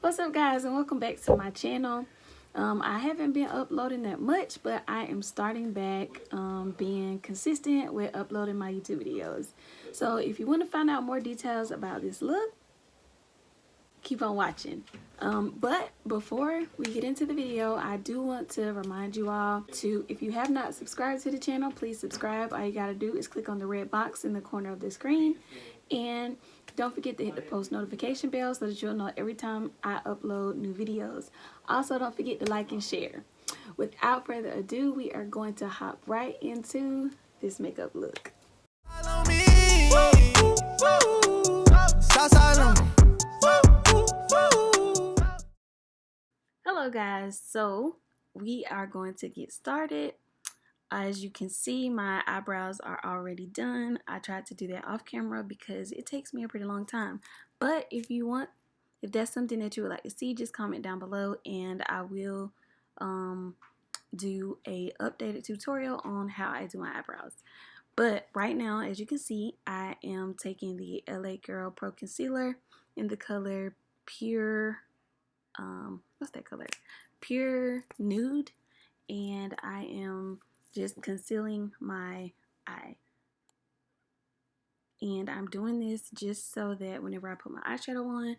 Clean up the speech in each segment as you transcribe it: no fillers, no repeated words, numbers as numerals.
What's up, guys, and welcome back to my channel. I haven't been uploading that much, but I am starting back being consistent with uploading my YouTube videos. So if you want to find out more details about this look, keep on watching. But before we get into the video, I do want to remind you all to, if you have not subscribed to the channel, please subscribe. All you gotta do is click on the red box in the corner of the screen, and don't forget to hit the post notification bell so that you'll know every time I upload new videos. Also, don't forget to like and share. Without further ado, we are going to hop right into this makeup look. Hello guys, so we are going to get started. As you can see, my eyebrows are already done. I tried to do that off camera because it takes me a pretty long time. But if that's something that you would like to see, just comment down below and I will do a updated tutorial on how I do my eyebrows. But right now, as you can see, I am taking the LA Girl Pro Concealer in the color Pure, what's that color? Pure Nude, and I am just concealing my eye. And I'm doing this just so that whenever I put my eyeshadow on,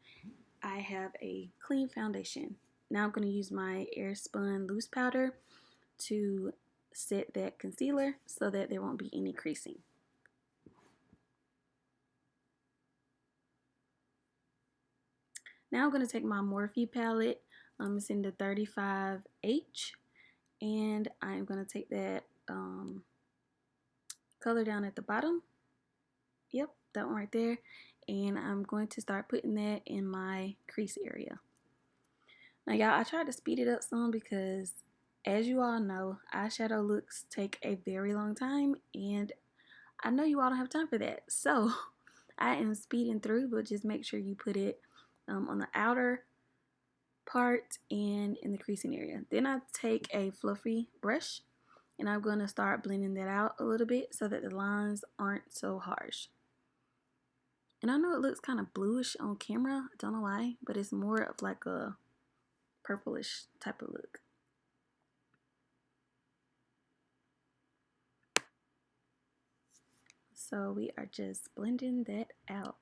I have a clean foundation. Now I'm going to use my Airspun loose powder to set that concealer so that there won't be any creasing. Now I'm going to take my Morphe palette. It's in the 35H, and I'm going to take that color down at the bottom. Yep, that one right there. And I'm going to start putting that in my crease area. Now, y'all, I tried to speed it up some because, as you all know, eyeshadow looks take a very long time, and I know you all don't have time for that. So I am speeding through, but just make sure you put it on the outer part and in the creasing area. Then I take a fluffy brush and I'm going to start blending that out a little bit so that the lines aren't so harsh. And I know it looks kind of bluish on camera, I don't know why, but it's more of like a purplish type of look. So we are just blending that out.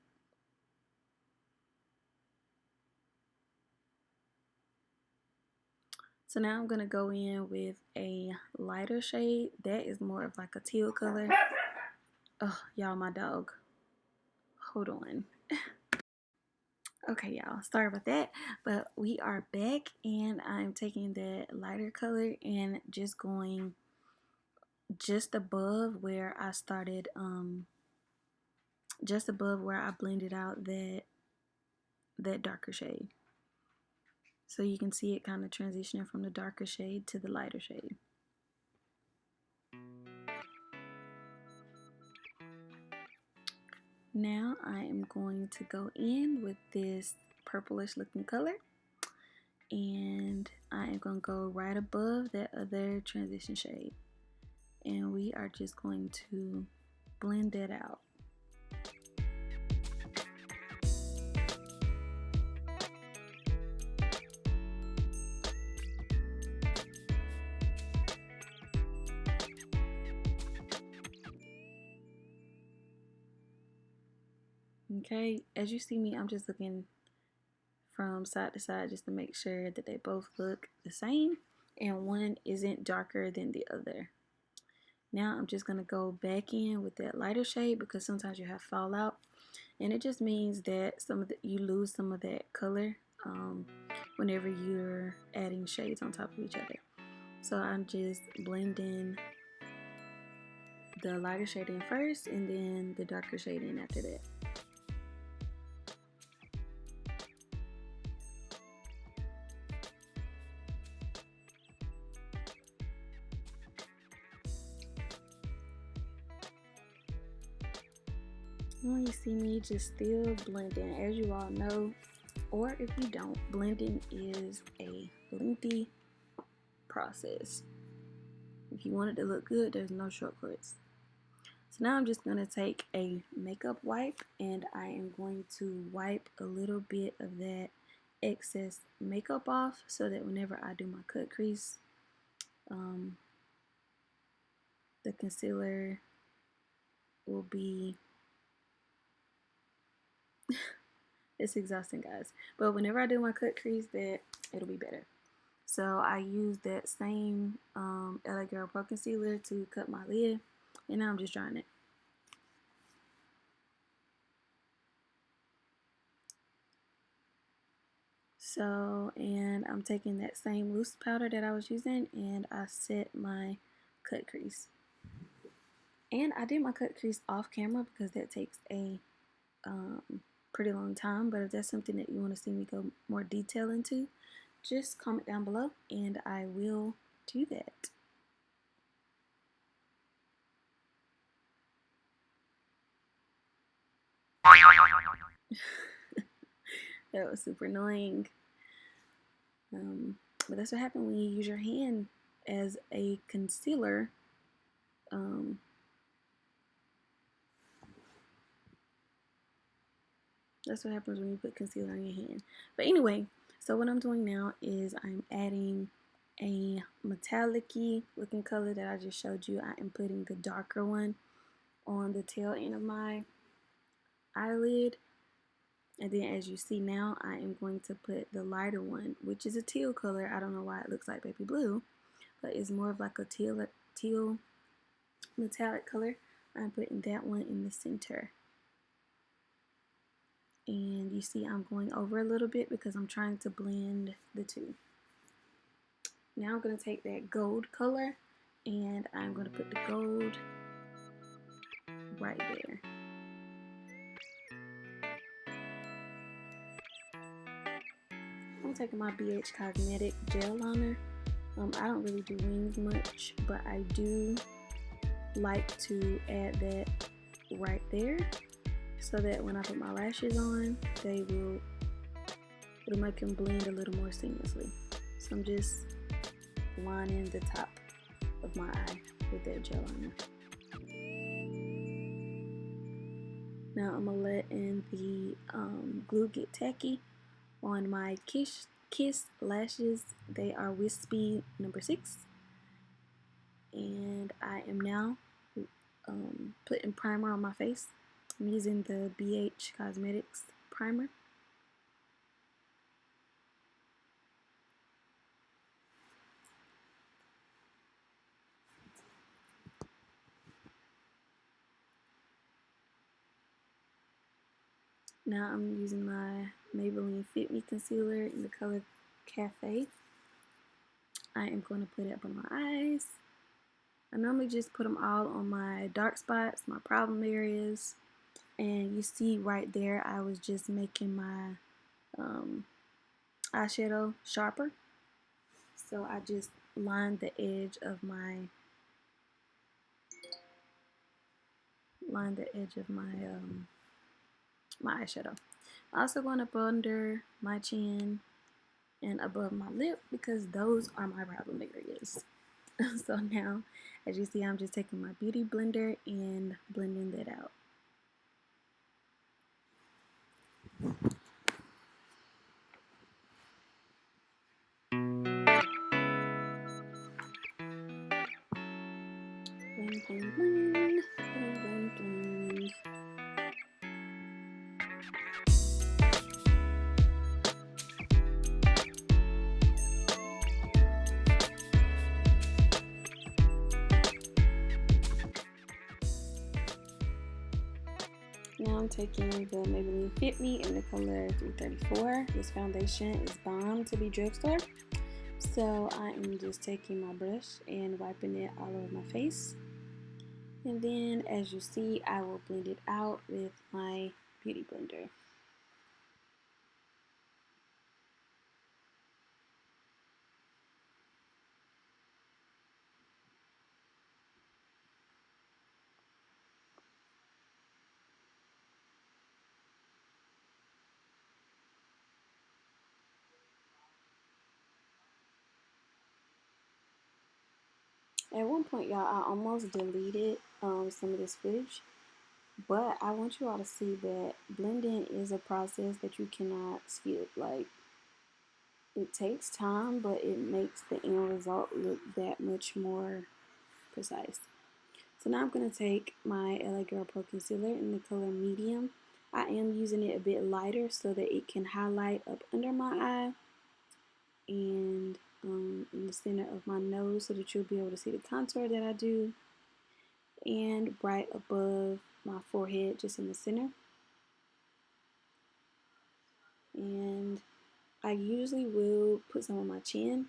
So now I'm going to go in with a lighter shade. That is more of like a teal color. Oh, y'all, my dog. Hold on. Okay, y'all, sorry about that. But we are back, and I'm taking that lighter color and just going just above where I started, just above where I blended out that darker shade. So you can see it kind of transitioning from the darker shade to the lighter shade. Now I am going to go in with this purplish looking color, and I am going to go right above that other transition shade, and we are just going to blend that out. Okay, as you see me, I'm just looking from side to side just to make sure that they both look the same and one isn't darker than the other. Now I'm just going to go back in with that lighter shade because sometimes you have fallout, and it just means that you lose some of that color whenever you're adding shades on top of each other. So I'm just blending the lighter shade in first and then the darker shade in after that. Now you see me just still blending. As you all know, or if you don't, blending is a lengthy process. If you want it to look good, there's no shortcuts. So now I'm just going to take a makeup wipe and I am going to wipe a little bit of that excess makeup off so that whenever I do my cut crease, the concealer will be it's exhausting, guys, but whenever I do my cut crease, that it'll be better. So I used that same LA Girl Pro Concealer to cut my lid, and now I'm just drying it. So, and I'm taking that same loose powder that I was using, and I set my cut crease. And I did my cut crease off camera because that takes a pretty long time, but if that's something that you want to see me go more detail into, just comment down below and I will do that. That was super annoying. But that's what happens when you use your hand as a concealer. That's what happens when you put concealer on your hand. But anyway, so what I'm doing now is I'm adding a metallic-y looking color that I just showed you. I am putting the darker one on the tail end of my eyelid. And then as you see now, I am going to put the lighter one, which is a teal color. I don't know why it looks like baby blue, but it's more of like a teal metallic color. I'm putting that one in the center. And you see I'm going over a little bit because I'm trying to blend the two. Now I'm going to take that gold color and I'm going to put the gold right there. I'm taking my BH Cosmetic gel liner. I don't really do wings much, but I do like to add that right there so that when I put my lashes on, it'll make them blend a little more seamlessly. So I'm just lining the top of my eye with that gel liner. Now I'm gonna let in the glue get tacky on my Kiss lashes. They are Wispy number 6, and I am now putting primer on my face. I'm using the BH Cosmetics primer. Now I'm using my Maybelline Fit Me concealer in the color Cafe. I am going to put it up on my eyes. I normally just put them all on my dark spots, my problem areas. And you see right there, I was just making my eyeshadow sharper. So I just lined the edge of my my eyeshadow. I'm also going up under my chin and above my lip because those are my problem areas. So now, as you see, I'm just taking my beauty blender and blending that out. Blend, blend, blend, blend, blend, blend. Now I'm taking the Maybelline Fit Me in the color 334. This foundation is bomb to be drugstore. So I am just taking my brush and wiping it all over my face. And then as you see, I will blend it out with my beauty blender. At one point, y'all, I almost deleted some of this footage, but I want you all to see that blending is a process that you cannot skip. Like, It takes time, but it makes the end result look that much more precise. So now I'm going to take my LA Girl Pro Concealer in the color medium. I am using it a bit lighter so that it can highlight up under my eye and in the center of my nose so that you'll be able to see the contour that I do, and right above my forehead, just in the center. And I usually will put some on my chin,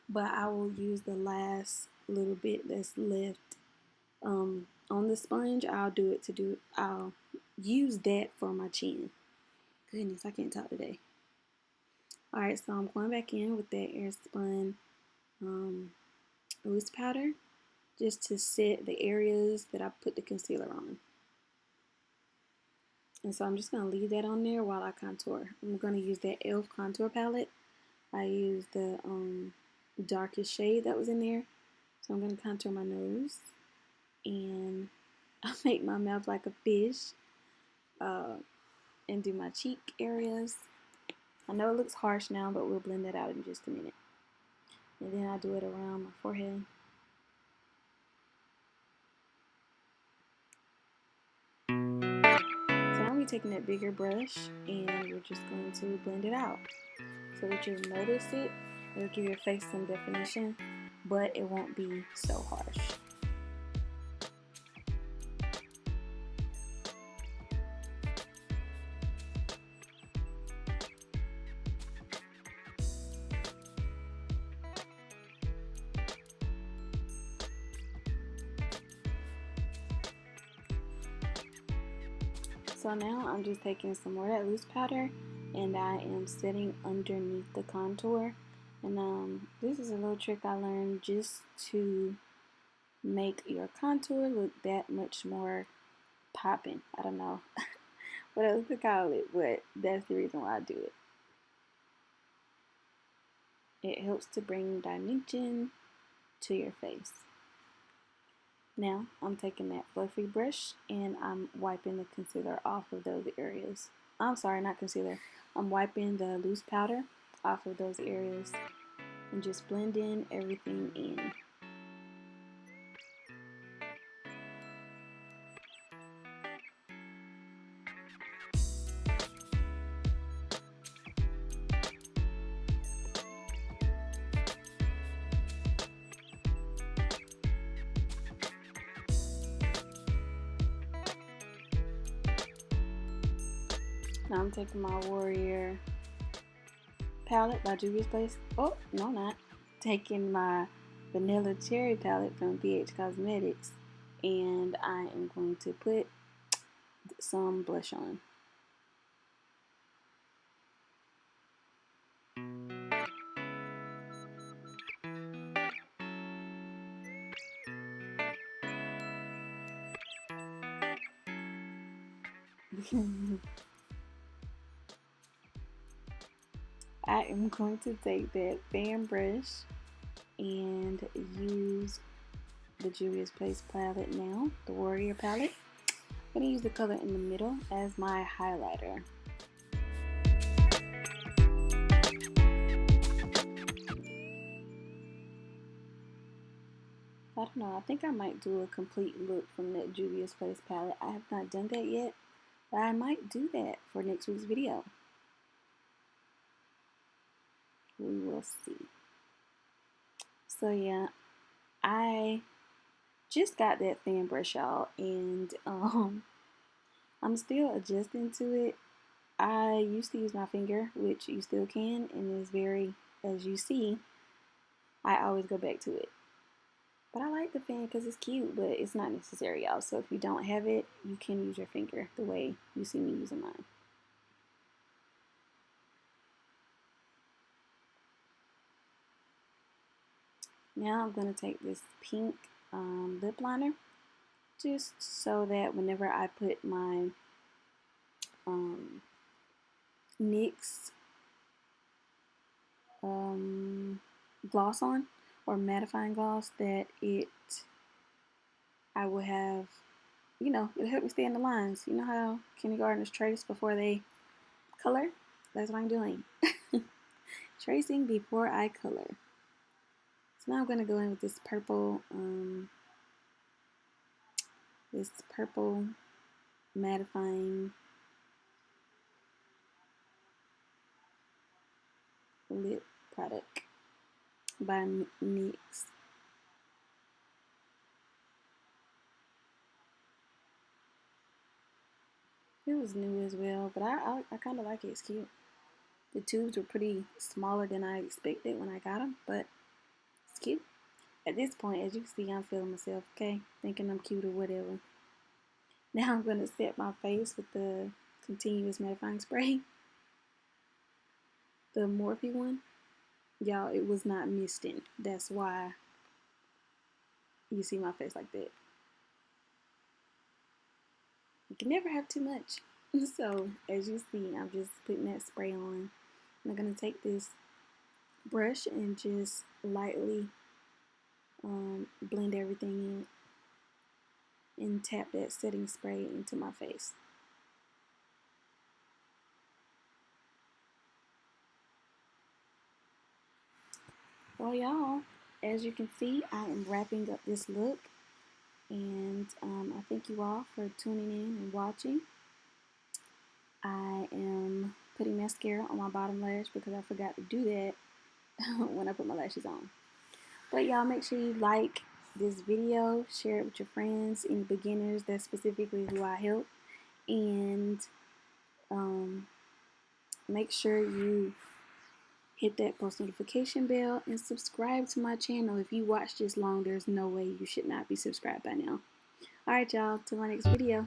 but I will use the last little bit that's left on the sponge. I'll use that for my chin. Goodness, I can't talk today. Alright, so I'm going back in with that Airspun loose powder just to set the areas that I put the concealer on. And so I'm just going to leave that on there while I contour. I'm going to use that e.l.f. contour palette. I used the darkest shade that was in there. So I'm going to contour my nose. And I make my mouth like a fish. And do my cheek areas. I know it looks harsh now, but we'll blend that out in just a minute. And then I do it around my forehead. So I'm going to be taking that bigger brush and we're just going to blend it out so that you'll notice it. It'll give your face some definition, but it won't be so harsh. So now I'm just taking some more of that loose powder and I am setting underneath the contour. And this is a little trick I learned just to make your contour look that much more popping. I don't know what else to call it, but that's the reason why I do it. It helps to bring dimension to your face. Now I'm taking that fluffy brush and I'm wiping the concealer off of those areas. I'm sorry, not concealer. I'm wiping the loose powder off of those areas and just blending everything in. Now I'm taking my Warrior palette by Juvia's Place. Oh, no, not. Taking my Vanilla Cherry palette from BH Cosmetics. And I am going to put some blush on. I am going to take that fan brush and use the Juvia's Place palette now, the Warrior palette. I'm going to use the color in the middle as my highlighter. I don't know, I think I might do a complete look from that Juvia's Place palette. I have not done that yet, but I might do that for next week's video. We will see. So yeah, I just got that fan brush out and I'm still adjusting to it. I used to use my finger, which you still can, and is very, as you see, I always go back to it. But I like the fan because it's cute, but it's not necessary, y'all. So if you don't have it, you can use your finger the way you see me using mine. Now I'm going to take this pink lip liner just so that whenever I put my NYX gloss on, or mattifying gloss, that I will have, it'll help me stay in the lines. You know how kindergartners trace before they color? That's what I'm doing. tracing before I color. So now I'm going to go in with this purple mattifying lip product by NYX. It was new as well, but I kind of like it. It's cute. The tubes were pretty smaller than I expected when I got them, but it's cute. At this point, as you can see, I'm feeling myself, okay? Thinking I'm cute or whatever. Now I'm going to set my face with the continuous mattifying spray. The Morphe one. Y'all, it was not misting. That's why you see my face like that. You can never have too much. So, as you see, I'm just putting that spray on. I'm going to take this brush and just lightly blend everything in and tap that setting spray into my face. Well, y'all, as you can see, I am wrapping up this look, and I thank you all for tuning in and watching. I am putting mascara on my bottom lash because I forgot to do that when I put my lashes on. But y'all, make sure you like this video, share it with your friends, any beginners, that's specifically who I help, and make sure you hit that post notification bell and subscribe to my channel. If you watched this long, there's no way you should not be subscribed by now. Alright y'all, till my next video.